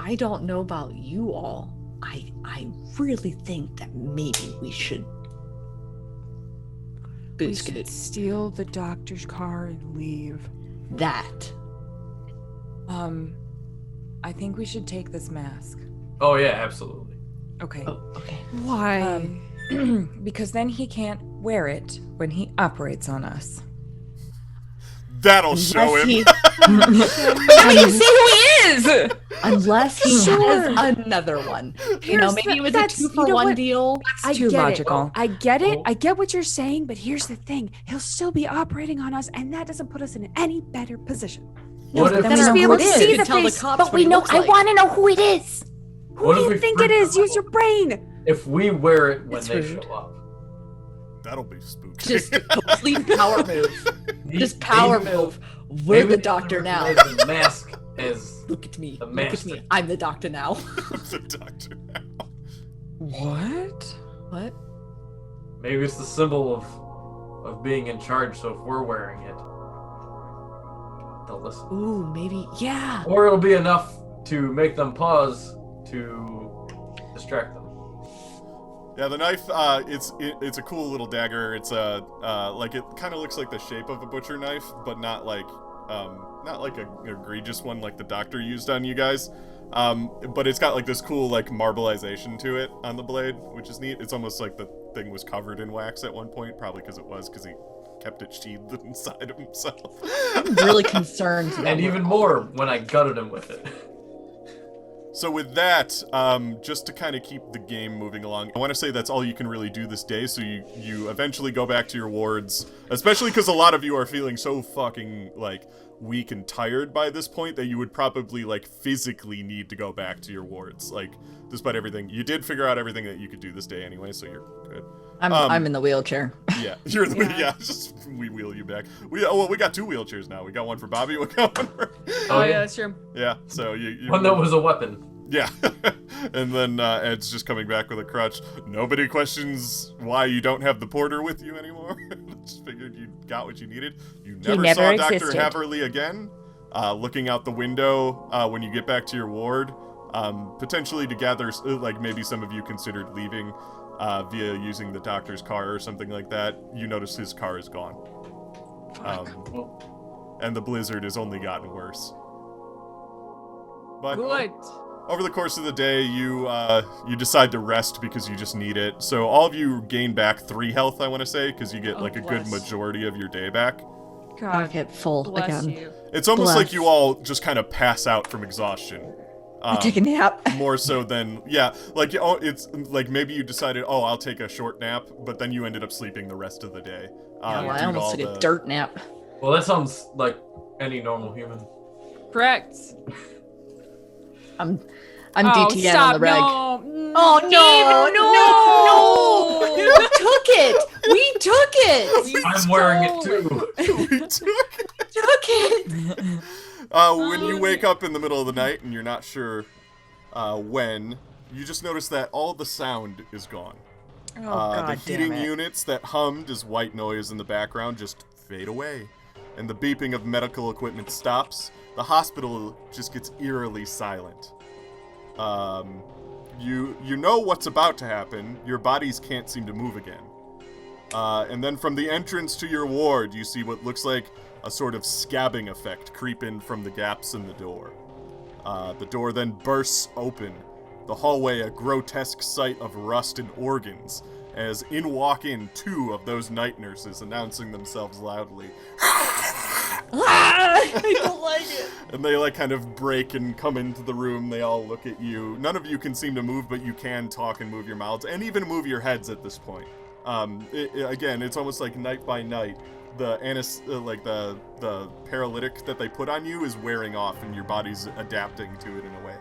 I don't know about you all. I really think that maybe we should Steal the doctor's car and leave. That. I think we should take this mask. Oh yeah, absolutely. Okay. Oh, okay. Why? Because then he can't wear it when he operates on us. That'll show him. Now you see who he is! Unless he has another one. Maybe it was a 2-for-1 deal. That's too logical. I get it. I get what you're saying, but here's the thing. He'll still be operating on us, and that doesn't put us in any better position. What if Then we'll be able to see the tell the face, cops but what we he know. looks I like. want to know who it is. Who What do if you we think freak it is? them Use out? your brain. If we wear it when It's they rude. show up. That'll be spooky. Just complete power move. Just power move. We're the doctor now. The mask is Look at me. the Look at master. me. I'm the doctor now. The doctor now. What? What? Maybe it's the symbol of being in charge. So if we're wearing it, they'll listen. Ooh, maybe. Yeah. Or it'll be enough to make them pause to distract them. Yeah, the knife, it's a cool little dagger. It's it kind of looks like the shape of a butcher knife, but not like an egregious one like the doctor used on you guys. But it's got like this cool like marbleization to it on the blade, which is neat. It's almost like the thing was covered in wax at one point, probably because he kept it sheathed inside of himself. I'm really concerned. And even more when I gutted him with it. So with that, just to kind of keep the game moving along, I want to say that's all you can really do this day, so you eventually go back to your wards, especially because a lot of you are feeling so fucking, like, weak and tired by this point that you would probably, like, physically need to go back to your wards, like, despite everything. You did figure out everything that you could do this day anyway, so you're good. I'm in the wheelchair. Yeah, you're the just we wheel you back. We got 2 wheelchairs now. We got one for Bobby, we got one for... Oh yeah, that's true. Yeah, so you One that was a weapon. Yeah, and then Ed's just coming back with a crutch. Nobody questions why you don't have the porter with you anymore. Just figured you got what you needed. You never saw Dr. existed. Haverly again. Looking out the window when you get back to your ward, potentially to gather, like maybe some of you considered leaving via using the doctor's car or something like that. You notice his car is gone. And the blizzard has only gotten worse. But Good. over the course of the day, you decide to rest because you just need it. So all of you gain back 3 health, I want to say, because you get like a good bless. majority of your day back. I God get full bless again. you. It's almost Bless. like you all just kind of pass out from exhaustion. Take a nap. More so than, yeah, like, it's like maybe you decided, oh, I'll take a short nap, but then you ended up sleeping the rest of the day. I due to all almost took a the- dirt nap. Well, that sounds like any normal human. Correct. I'm Oh, DTN stop. on the reg. No. Oh no! We took it. We took it. I'm wearing it too. We took it. Took it. When you wake up in the middle of the night and you're not sure when, you just notice that all the sound is gone. Oh, The God heating damn it. units that hummed as white noise in the background just fade away. And the beeping of medical equipment stops. The hospital just gets eerily silent. You know what's about to happen. Your bodies can't seem to move again. And then from the entrance to your ward, you see what looks like a sort of scabbing effect creep in from the gaps in the door. The door then bursts open. The hallway a grotesque sight of rust and organs, as in walk in 2 of those night nurses announcing themselves loudly. I don't like it. And they like kind of break and come into the room. They all look at you. None of you can seem to move, but you can talk and move your mouths and even move your heads at this point. Again, it's almost like night by night. The the paralytic that they put on you is wearing off, and your body's adapting to it in a way.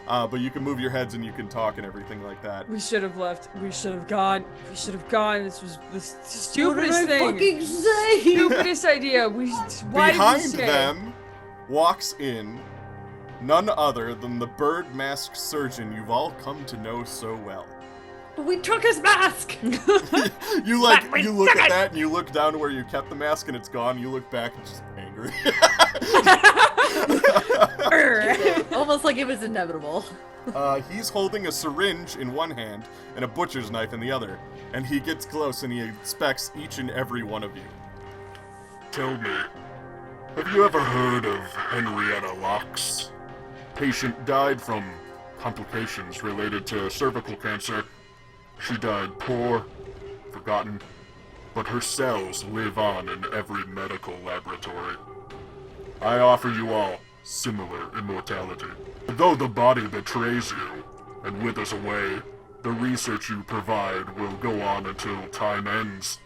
But you can move your heads and you can talk and everything like that. We should have left. We should have gone. We should have gone. This was the stupidest What did I thing. fucking say? Stupidest idea. Why did Behind we say? them walks in none other than the bird masked surgeon you've all come to know so well. But we took his mask. You look at that and you look down to where you kept the mask and it's gone. You look back and just angry. Almost like it was inevitable. He's holding a syringe in one hand and a butcher's knife in the other, and he gets close and he inspects each and every one of you. Tell me, have you ever heard of Henrietta Locke's? Patient died from complications related to cervical cancer. She died poor, forgotten, but her cells live on in every medical laboratory. I offer you all similar immortality. Though the body betrays you and withers away, the research you provide will go on until time ends.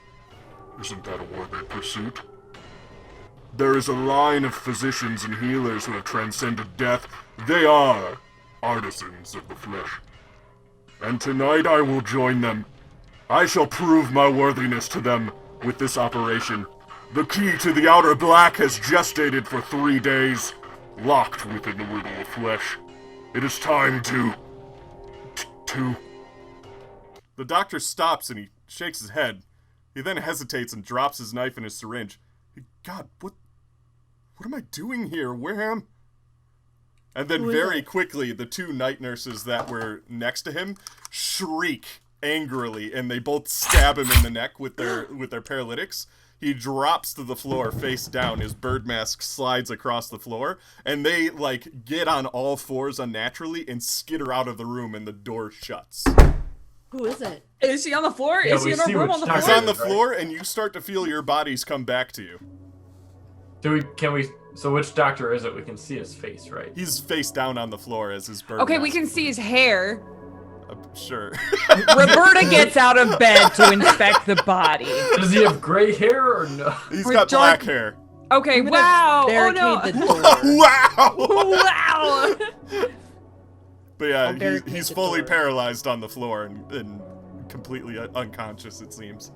Isn't that a worthy pursuit? There is a line of physicians and healers who have transcended death. They are artisans of the flesh. And tonight I will join them. I shall prove my worthiness to them with this operation. The key to the outer black has gestated for 3 days, locked within the riddle of flesh. It is time to... The doctor stops and he shakes his head. He then hesitates and drops his knife and his syringe. God, what am I doing here? Where am... And then very quickly, the two night nurses that were next to him shriek angrily, and they both stab him in the neck with their paralytics. He drops to the floor face down. His bird mask slides across the floor, and they, like, get on all fours unnaturally and skitter out of the room, and the door shuts. Who is it? Is he on the floor? Yeah, Is he we in our see room which on the doctor floor? He's on the floor, and you start to feel your bodies come back to you. So which doctor is it? We can see his face, right? He's face down on the floor as his bird Okay, mask. we can see his hair. Sure. Roberta gets out of bed to inspect the body. Does he have gray hair or no? He's Or got dark- black hair. Okay, I'm gonna wow. Oh barricade no. the door. Wow! Wow. But yeah, I'll barricade he's the fully door. paralyzed on the floor and completely unconscious, it seems.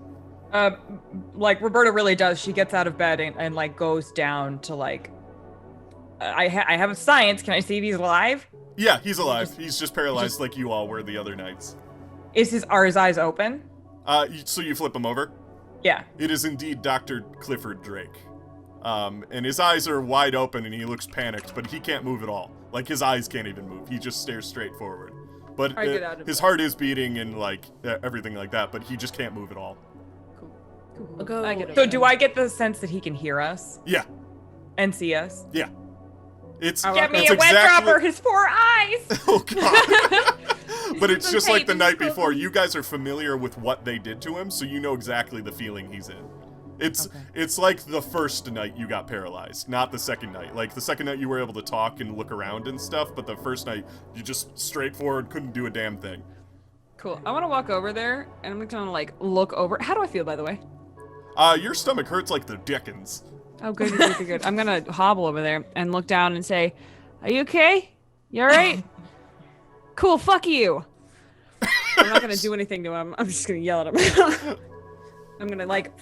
Like Roberta really does. She gets out of bed and like goes down to like. I have a science. Can I see if he's alive? Yeah, he's alive. He's just paralyzed like you all were the other nights. Are his eyes open? So you flip him over? Yeah. It is indeed Dr. Clifford Drake. And his eyes are wide open and he looks panicked, but he can't move at all. Like, his eyes can't even move. He just stares straight forward. But I get out of his bed. heart is beating and, like, everything like that, but he just can't move at all. I'll go. So do I get the sense that he can hear us Yeah, and see us? yeah. It's, Get me it's a wet exactly... dropper. His poor eyes. Oh, God. But it's just like the night Papers. before. You guys are familiar with what they did to him, so you know exactly the feeling he's in. It's like the first night you got paralyzed, not the second night. Like, the second night you were able to talk and look around and stuff, but the first night you just straightforward couldn't do a damn thing. Cool. I want to walk over there, and I'm gonna like look over. How do I feel, by the way? Your stomach hurts like the dickens. Oh, good. I'm gonna hobble over there and look down and say, "Are you okay? You all right? Cool. Fuck you." I'm not gonna do anything to him. I'm just gonna yell at him. I'm gonna like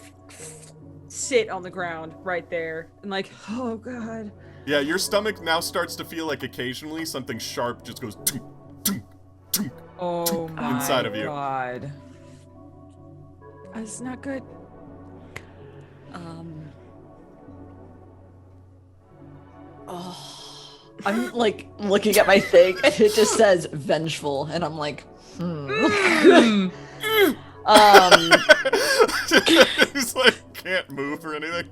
sit on the ground right there and like, oh god. Yeah, your stomach now starts to feel like occasionally something sharp just goes tunk, tunk, tunk. Oh my Inside of you. god. That's not good. I'm like looking at my thing and it just says vengeful and I'm like, He's like, can't move or anything.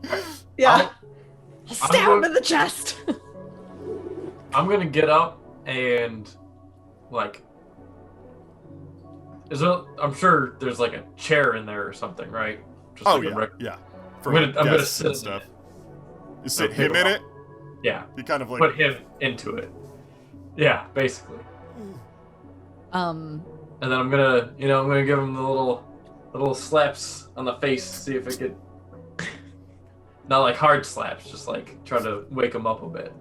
yeah. I'll stab him going- in the chest. I'm gonna get up and like. I'm sure there's like a chair in there or something, right? Just Oh, like a yeah, rec- yeah. I'm gonna guests sit and in stuff. it. You sit Okay, him in well. it? Yeah, You kind of like... put him into it. Yeah, basically. Um, And then I'm gonna give him the little slaps on the face, see if it could. Not like hard slaps, just like try to wake him up a bit,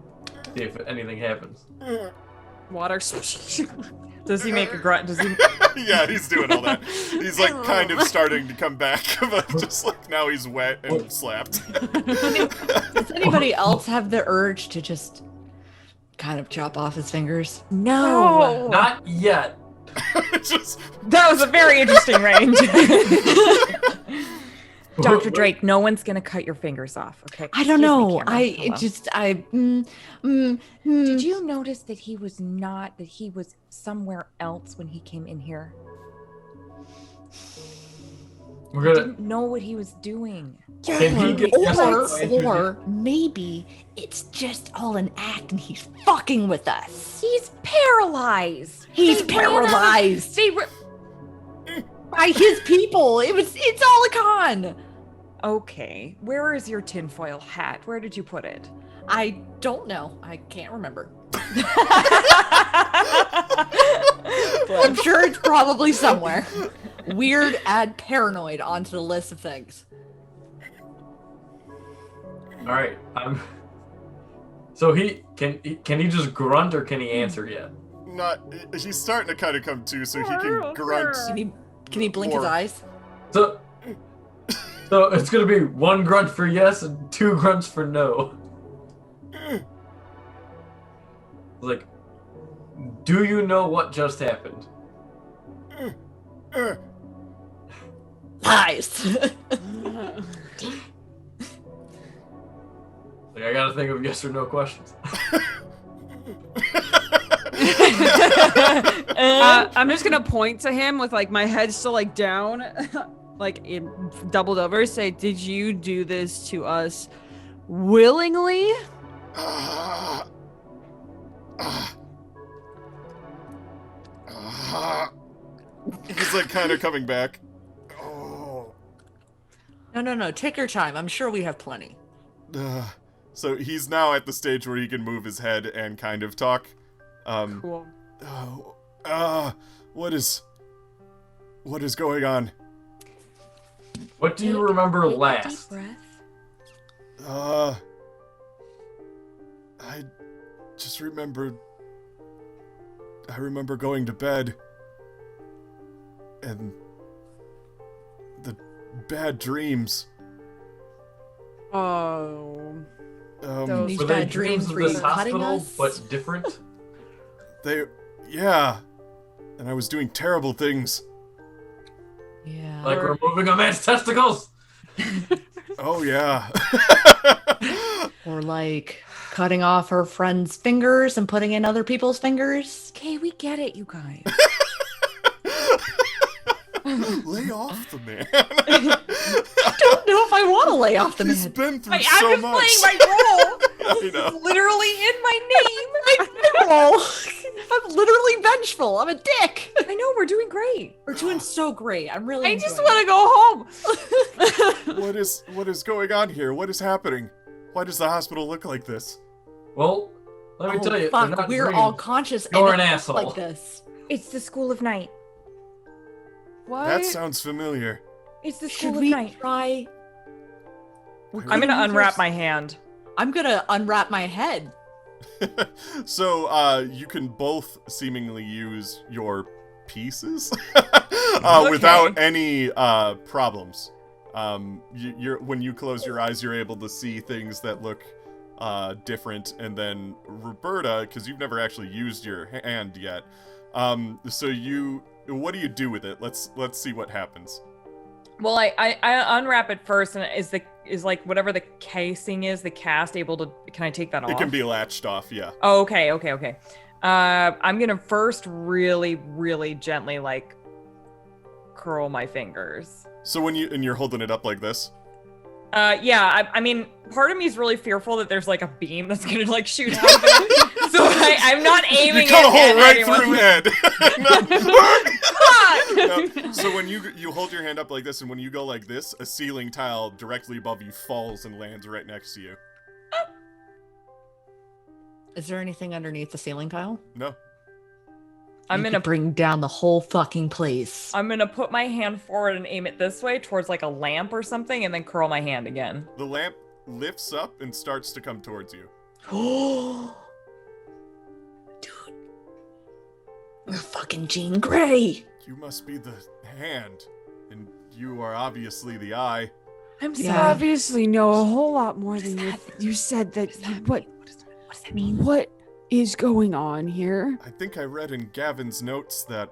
see if anything happens. Water. Does he make a grunt? Does he? Yeah, he's doing all that. He's like kind of starting to come back, but just like now he's wet and slapped. does anybody else have the urge to just kind of chop off his fingers? No. Not yet. Just That was a very interesting range. Dr. Drake, no one's gonna cut your fingers off, okay? I don't Excuse me, know. Cameron. Hello. Did you notice that he was somewhere else when he came in here? We're I gonna. didn't know what he was doing. Can he get or maybe it's just all an act and he's fucking with us. He's paralyzed. He's They ran out of- paralyzed they re- by his people. It's all a con. Okay, where is your tinfoil hat? Where did you put it? I don't know. I can't remember. I'm sure it's probably somewhere. Weird, add paranoid onto the list of things. All right. So can he just grunt or can he answer yet? Not. He's starting to kind of come to, so he can grunt. Can he blink his Or- eyes? So it's gonna be 1 grunt for yes and 2 grunts for no. Like, do you know what just happened? Lies. Like, I gotta think of yes or no questions. I'm just gonna point to him with like my head still like down, like doubled over. Say, did you do this to us willingly? He's like kind of coming back. Oh. No. Take your time. I'm sure we have plenty. So he's now at the stage where he can move his head and kind of talk. Cool. What is going on? What do you remember last? I just remember. I remember going to bed. And the bad dreams. Oh. These Were they bad dreams of were you this cutting hospital, us? but different? Yeah. And I was doing terrible things. Yeah. Like removing a man's testicles? Oh, yeah. Or like cutting off her friend's fingers and putting in other people's fingers. Okay, we get it, you guys. Lay off the man. I don't know if I want to lay off the He's man. been through I'm so just much. playing my role. I know. Literally in my name. I'm literally vengeful. I'm a dick. I know, we're doing great. We're doing so great. I'm really I just enjoying want to go home. What is going on here? What is happening? Why does the hospital look like this? Well, let me it. tell you, Fuck, they're not we're dreams. all conscious You're and an it looks asshole. like this. It's the School of Night. What? That sounds familiar. It's the Should School of we Night. try? I'm gonna unwrap my hand. I'm gonna unwrap my head. So, you can both seemingly use your pieces without any problems. When you close your eyes, you're able to see things that look different. And then Roberta, because you've never actually used your hand yet, what do you do with it? Let's see what happens. Well, I unwrap it first, and is like whatever the casing is, the cast able to? Can I take that off? It can be latched off, yeah. Oh, okay. I'm gonna first really, really gently like curl my fingers. So you're holding it up like this. Yeah. I mean, part of me is really fearful that there's like a beam that's gonna like shoot out of it. So I'm not aiming. You cut a hole right anyone. through Ed. God! So when you hold your hand up like this, and when you go like this, a ceiling tile directly above you falls and lands right next to you. Is there anything underneath the ceiling tile? No. I'm You gonna could bring down the whole fucking place. I'm gonna put my hand forward and aim it this way towards like a lamp or something, and then curl my hand again. The lamp lifts up and starts to come towards you. Oh, dude, you're fucking Jean Grey. You must be the hand, and you are obviously the eye. I'm You sorry. obviously know a whole lot more than you said that. What does that mean? What is going on here? I think I read in Gavin's notes that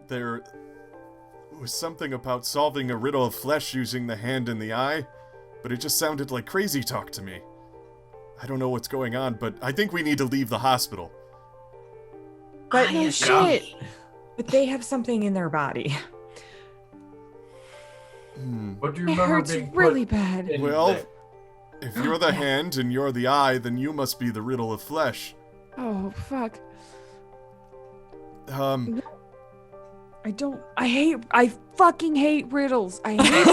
there It was something about solving a riddle of flesh using the hand and the eye, but it just sounded like crazy talk to me. I don't know what's going on, but I think we need to leave the hospital. But I no agree. shit. But they have something in their body. What do you It remember hurts being really put bad. in Well, there? if you're the hand and you're the eye, then you must be the riddle of flesh. Oh, fuck. I fucking hate riddles. I hate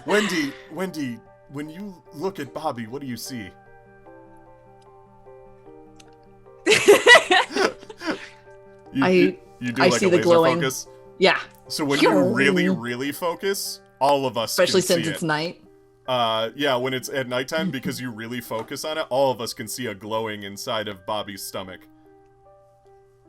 Wendy, when you look at Bobby, what do you see? You do I like see a the laser glowing. focus? Yeah, So when you really focus, all of us especially can see since it. it's night. Yeah, when it's at nighttime, because you really focus on it, all of us can see a glowing inside of Bobby's stomach.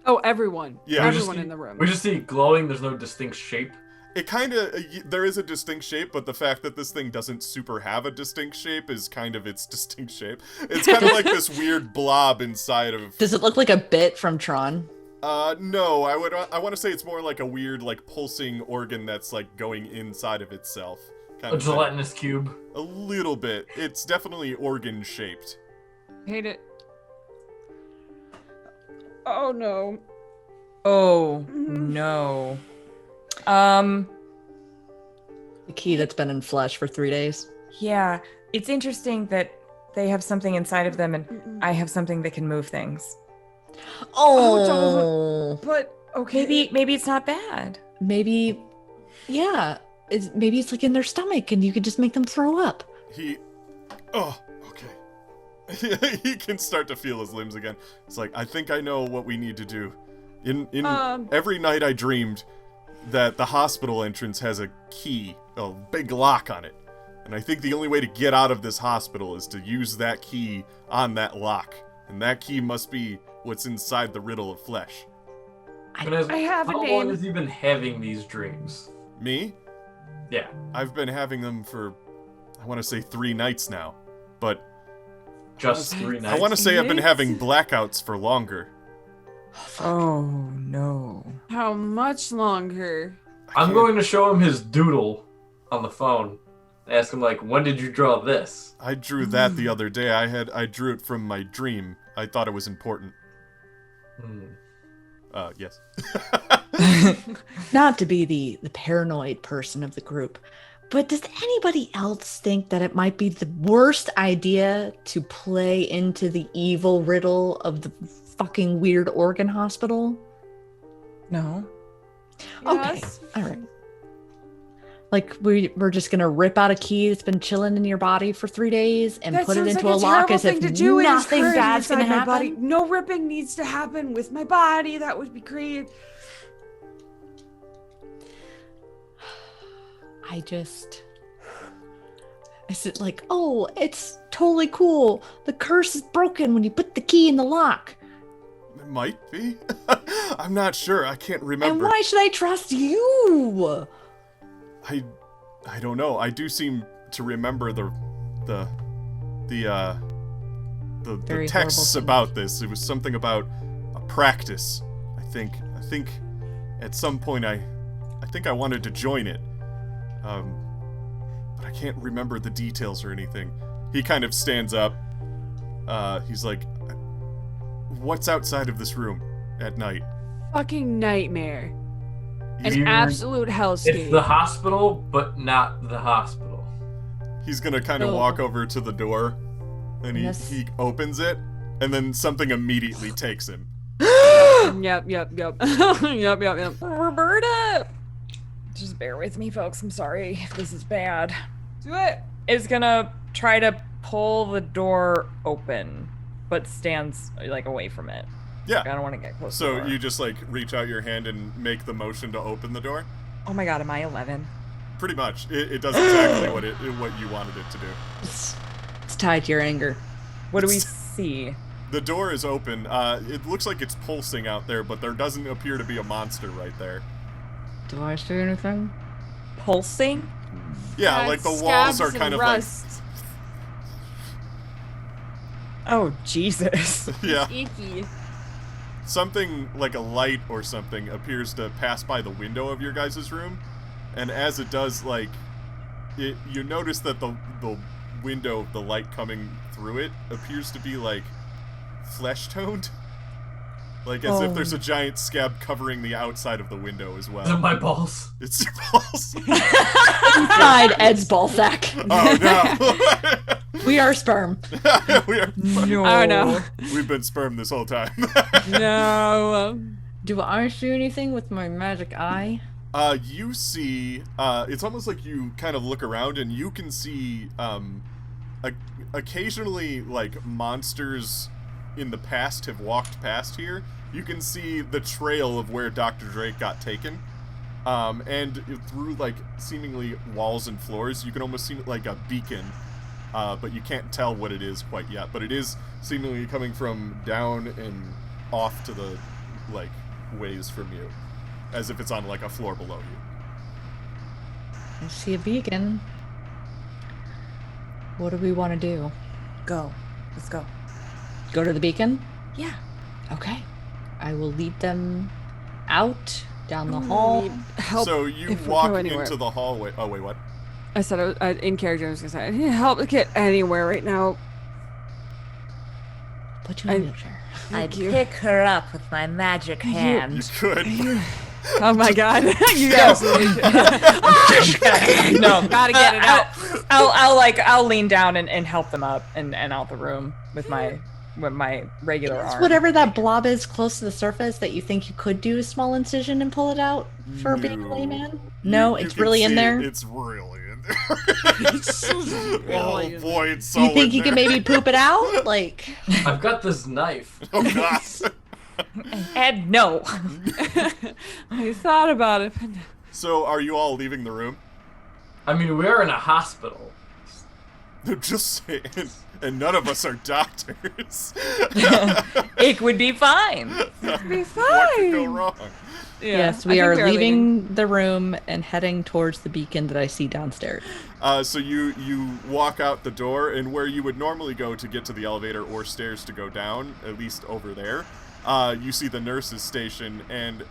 Oh, everyone. Yeah. Everyone in the room. We just see it glowing. There's no distinct shape. It kind of, there is a distinct shape, but the fact that this thing doesn't super have a distinct shape is kind of its distinct shape. It's kind of like this weird blob inside of... Does it look like a bit from Tron? No, I want to say it's more like a weird, like, pulsing organ that's, like, going inside of itself. Kind A of thing. gelatinous cube. A little bit. It's definitely organ-shaped. Hate it. Oh no. Oh Mhm. no. The key that's been in flesh for 3 days. Yeah. It's interesting that they have something inside of them and I have something that can move things. Oh, But okay. Maybe it's not bad. maybe, yeah. Maybe it's like in their stomach, and you could just make them throw up. Oh, okay. He can start to feel his limbs again. It's like, I think I know what we need to do. In every night I dreamed that the hospital entrance has a key, a big lock on it. And I think the only way to get out of this hospital is to use that key on that lock. And that key must be what's inside the riddle of flesh. I have a How long name. has he been having these dreams? Me? Yeah. I've been having them for, I want to say 3 nights now. But Just 3 nights. I want to say I've been having blackouts for longer. Oh no. How much longer? I'm going to show him his doodle on the phone. Ask him, like, when did you draw this? I drew that the other day. I drew it from my dream. I thought it was important. Yes. Not to be the paranoid person of the group, but does anybody else think that it might be the worst idea to play into the evil riddle of the fucking weird organ hospital? No. Okay, Yes. all right. Like we're just gonna rip out a key that's been chilling in your body for 3 days and That put it sounds into like a lock terrible as if thing to do. It is nothing currently bad's gonna inside my happen. body. No ripping needs to happen with my body. That would be great. I said like, oh, it's totally cool. The curse is broken when you put the key in the lock. It might be. I'm not sure. I can't And remember. why should I trust you? I don't know. I do seem to remember the Very texts horrible about this. It was something about a practice. I think at some point I think I wanted to join it. But I can't remember the details or anything. He kind of stands up. He's like, what's outside of this room at night? Fucking nightmare. An You- absolute hellscape. It's the hospital, but not the hospital. He's gonna kind of Oh. walk over to the door, and Yes. he opens it, and then something immediately takes him. Yep. yep. Roberta! Just bear with me, folks. I'm sorry if this is bad. Do it. Is gonna try to pull the door open, but stands like away from it. Yeah. I don't want to get close. to So the door. you just like reach out your hand and make the motion to open the door? Oh my god, am I 11? Pretty much. It does exactly what you wanted it to do. It's tied to your anger. What do we see? The door is open. It looks like it's pulsing out there, but there doesn't appear to be a monster right there. Do I see anything? Pulsing? Yeah, like the walls are kind of rust. Oh Jesus. like yeah. Icky. something like a light or something appears to pass by the window of your guys' room, and as it does, like, you notice that the window, the light coming through it, appears to be, like, flesh-toned. Like, as if there's a giant scab covering the outside of the window as well. Is it my balls? It's your balls. Inside Ed's ballsack. Oh, no. We are sperm. We are. No. Oh no. We've been sperm this whole time. No. Do I see anything with my magic eye? You see, it's almost like you kind of look around and you can see, occasionally, like, monsters in the past have walked past here. You can see the trail of where Dr. Drake got taken. And through, like, seemingly walls and floors, you can almost see, like, a beacon. But you can't tell what it is quite yet. But it is seemingly coming from down and off to the, like, ways from you. As if it's on, like, a floor below you. I see a beacon. What do we want to do? Go. Let's go. Go to the beacon? Yeah. Okay. I will lead them out, down the hall. Help. So you if we walk go anywhere. into the hallway. Oh, wait, what? I said in character. I was gonna say, I need help get anywhere right now. Put you in a wheelchair. Thank you. her up with my magic You hand. could. Oh my god. You absolutely should. No, Gotta get it out. I'll lean down and help them up and out the room with my regular Is arm. whatever that blob is close to the surface that you think you could do a small incision and pull it out for being a No. layman? No, You it's can really in see there? It's really in there. Really Oh in boy, it's so Do you think in you can there. maybe poop it out? Like, I've got this knife. Oh god. Ed, no. I thought about it. So, are you all leaving the room? I mean, we're in a hospital. Just saying. And none of us are doctors. It would be fine. Be What could go fine. wrong? Yeah, yes, I we think are we leaving the room and heading towards the beacon that I see downstairs. So you walk out the door, and where you would normally go to get to the elevator or stairs to go down, at least over there, you see the nurses' station, and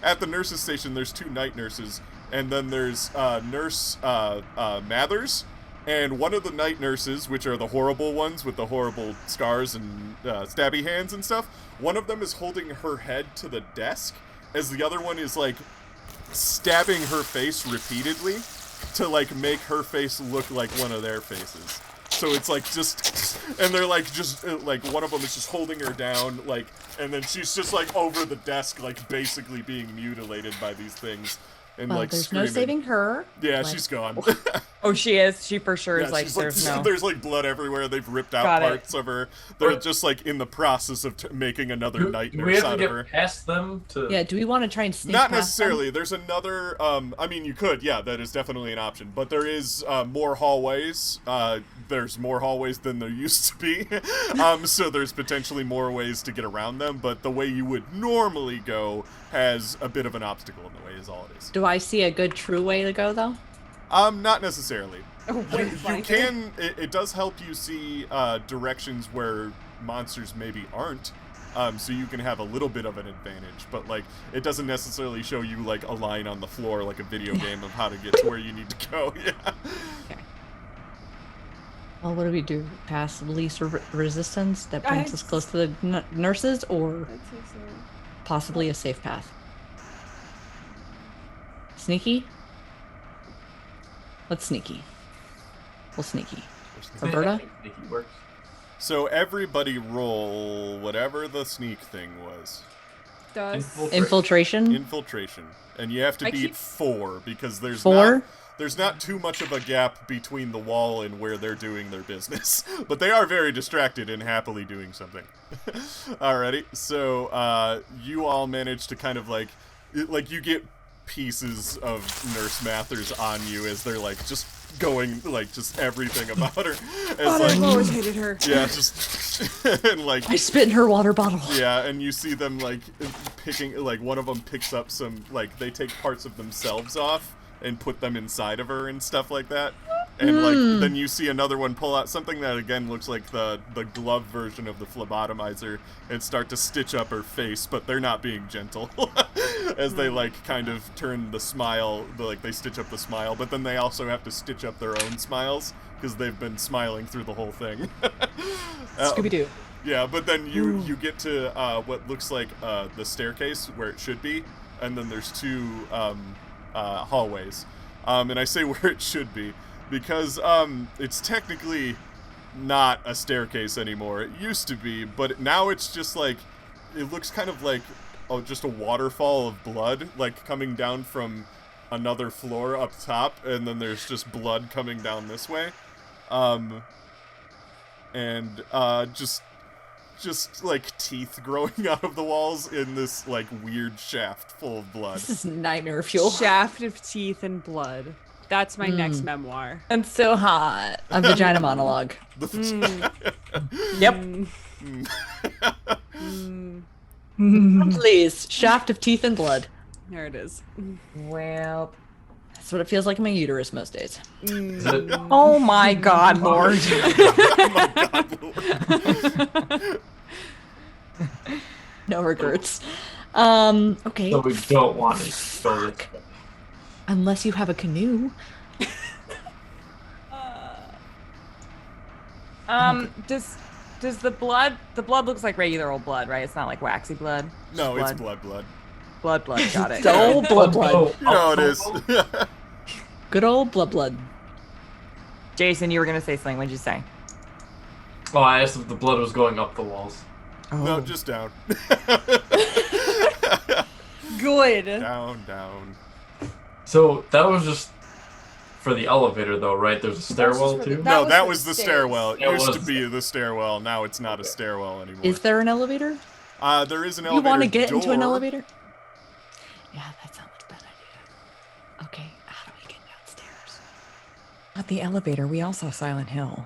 at the nurses' station there's 2 night nurses, and then there's Nurse Mathers, and one of the night nurses, which are the horrible ones with the horrible scars and stabby hands and stuff, one of them is holding her head to the desk, as the other one is, like, stabbing her face repeatedly to, like, make her face look like one of their faces. So it's, like, just, and they're, like, just, like, one of them is just holding her down, like, and then she's just, like, over the desk, like, basically being mutilated by these things. And, Well, like, there's screaming. no saving her. Yeah, Like, she's gone. Oh, she is. She for sure Yeah, is like, she's there's no. there's like blood everywhere. They've ripped out Got it. parts of her. They're just like in the process of making another night Do we nurse have out to of her. get past them to? Yeah, do we want to try and sneak Not past necessarily. There's another. I mean, you could. Yeah, that is definitely an option. But there is more hallways. There's more hallways than there used to be. So there's potentially more ways to get around them. But the way you would normally go has a bit of an obstacle in the way. Is all it is. them? Do I see a good true way to go, though? Not necessarily. Oh, You can. It does help you see directions where monsters maybe aren't. So you can have a little bit of an advantage, but like it doesn't necessarily show you like a line on the floor like a video game of how to get to where you need to go. Yeah. Well, what do we do? Pass least resistance that brings us close to the nurses, or possibly a safe path? Sneaky? Let's sneaky. We'll sneaky. Roberta? I think Nikki works. So everybody roll whatever the sneak thing was. Infiltration? Infiltration, and you have to I beat keep- 4 because there's 4? There's not too much of a gap between the wall and where they're doing their business. But they are very distracted and happily doing something. Alrighty, so you all manage to kind of like you get pieces of Nurse Mathers on you as they're like just going like just everything about her. As, I've always hated her. yeah, just and like I spit in her water bottle. yeah, and you see them like picking like one of them picks up some like they take parts of themselves off and put them inside of her and stuff like that. And like then you see another one pull out something that again looks like the glove version of the phlebotomizer and start to stitch up her face, but they're not being gentle as they like kind of turn the smile, like they stitch up the smile, but then they also have to stitch up their own smiles because they've been smiling through the whole thing. Scooby-Doo. Yeah, but then you get to what looks like the staircase where it should be, and then there's two hallways. And I say where it should be because it's technically not a staircase anymore. It used to be, but now it's just like, it looks kind of like just a waterfall of blood, like coming down from another floor up top, and then there's just blood coming down this way. And just like teeth growing out of the walls in this like weird shaft full of blood. This is nightmare fuel. Shaft of teeth and blood. That's my next memoir. And so hot. A vagina monologue. Yep. Please, shaft of teeth and blood. There it is. Well, That's what it feels like in my uterus most days. Is it, oh my God, Lord. No regrets. Okay. so we don't want to go this way. Unless you have a canoe. Does the blood looks like regular old blood, right? It's not like waxy blood. No, Just it's blood. blood. Got it. It's old blood. Oh, You know how it is. Good old blood. Jason, you were gonna say something. What'd you say? Oh, I asked if the blood was going up the walls. No, just down. Good. Down. So that was just for the elevator, though, right? There's a stairwell for the- too. That No, that for was the the stairs. stairwell. It It used to was. be the stairwell. Now it's not a stairwell anymore. Is there an elevator? There is an You elevator. want to get into an door. elevator? Yeah, that sounds like a bad idea. Okay, how do we get downstairs? Not the elevator. We all saw Silent Hill.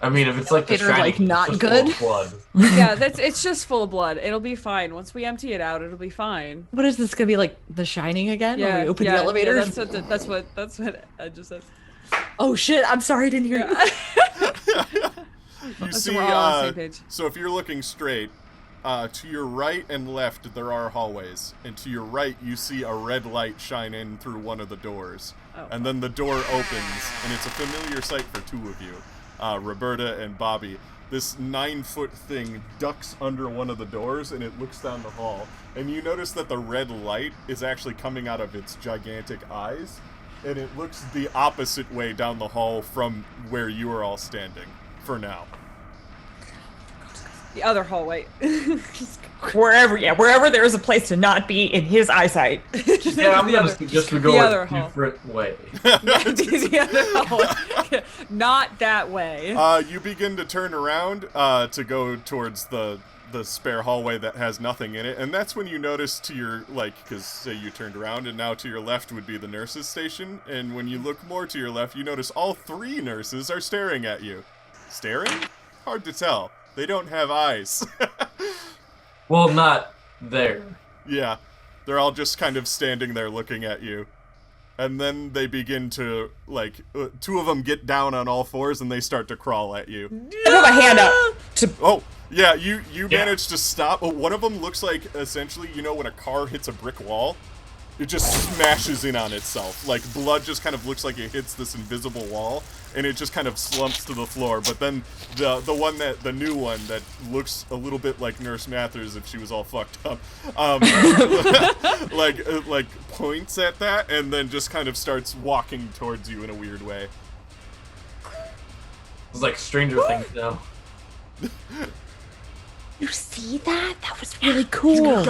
I mean, if it's like the Elevator, Shining, like, not it's just full good? of blood. Yeah, it's just full of blood. It'll be fine. Once we empty it out, it'll be fine. What is this gonna be like? The Shining again? Where we open the elevator? Yeah, that's what I just said. Oh shit! I'm sorry, I didn't hear you. You So see, we're all on the same page. so if you're looking straight, to your right and left there are hallways, and to your right you see a red light shine in through one of the doors, Oh. and then the door opens, and it's a familiar sight for two of you, Roberta and Bobby. This 9-foot thing ducks under one of the doors, and it looks down the hall, and you notice that the red light is actually coming out of its gigantic eyes, and it looks the opposite way down the hall from where you are all standing, for now. The other hallway. Wherever there is a place to not be in his eyesight. Yeah, I'm gonna suggest we go the a other hall. different way. The other hallway. Not that way. You begin to turn around to go towards the spare hallway that has nothing in it, and that's when you notice to your, like, because say you turned around and now to your left would be the nurses' station, and when you look more to your left, you notice all 3 nurses are staring at you. Staring? Hard to tell. They don't have eyes. Well, not there. Yeah, they're all just kind of standing there looking at you. And then they begin to, like, 2 of them get down on all 4s and they start to crawl at you. I put my hand up to Oh, yeah, you managed to stop. Oh, one of them looks like, essentially, you know when a car hits a brick wall? It just smashes in on itself. Like, blood just kind of looks like it hits this invisible wall, and it just kind of slumps to the floor. But then the new one that looks a little bit like Nurse Mathers if she was all fucked up, like points at that, and then just kind of starts walking towards you in a weird way. It's like Stranger Things now. You see that? That was really cool. Let's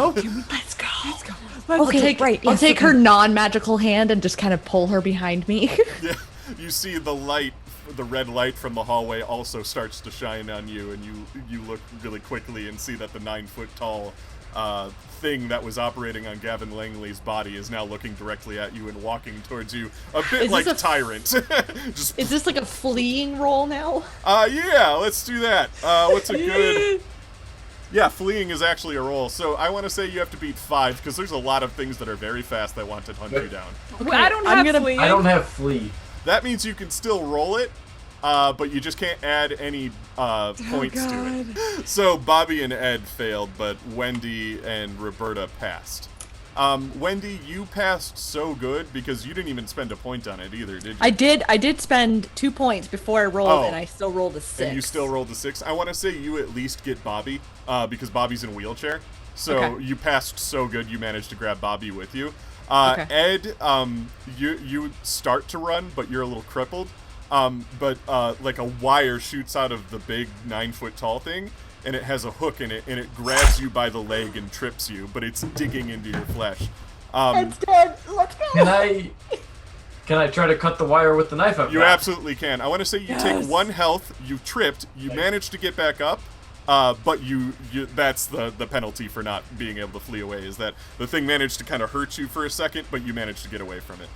go. Let's go. Okay, I'll take her non-magical hand and just kind of pull her behind me. Yeah, you see the light, the red light from the hallway also starts to shine on you, and you look really quickly and see that the 9-foot tall thing that was operating on Gavin Langley's body is now looking directly at you and walking towards you, a bit Is like this a- Tyrant. Just Is this like a fleeing roll now? yeah, let's do that. What's a good Yeah, fleeing is actually a roll. So I want to say you have to beat 5 because there's a lot of things that are very fast that want to hunt you down. Well, I don't I'm have gonna- fleeing. I don't have flee. That means you can still roll it, but you just can't add any points to it. So Bobby and Ed failed, but Wendy and Roberta passed. Wendy, you passed so good because you didn't even spend a point on it either, did you? I did spend 2 points before I rolled, Oh. and I still rolled a 6. And you still rolled a 6. I want to say you at least get Bobby, because Bobby's in a wheelchair. So Okay. you passed so good, you managed to grab Bobby with you. Okay. Ed, you start to run, but you're a little crippled. But like a wire shoots out of the big 9-foot tall thing, and it has a hook in it, and it grabs you by the leg and trips you, but it's digging into your flesh. It's dead. Let's go. Can I try to cut the wire with the knife I've You got? absolutely can. I want to say you take 1 health, you tripped, you managed to get back up, but you that's the penalty for not being able to flee away, is that the thing managed to kind of hurt you for a second, but you managed to get away from it.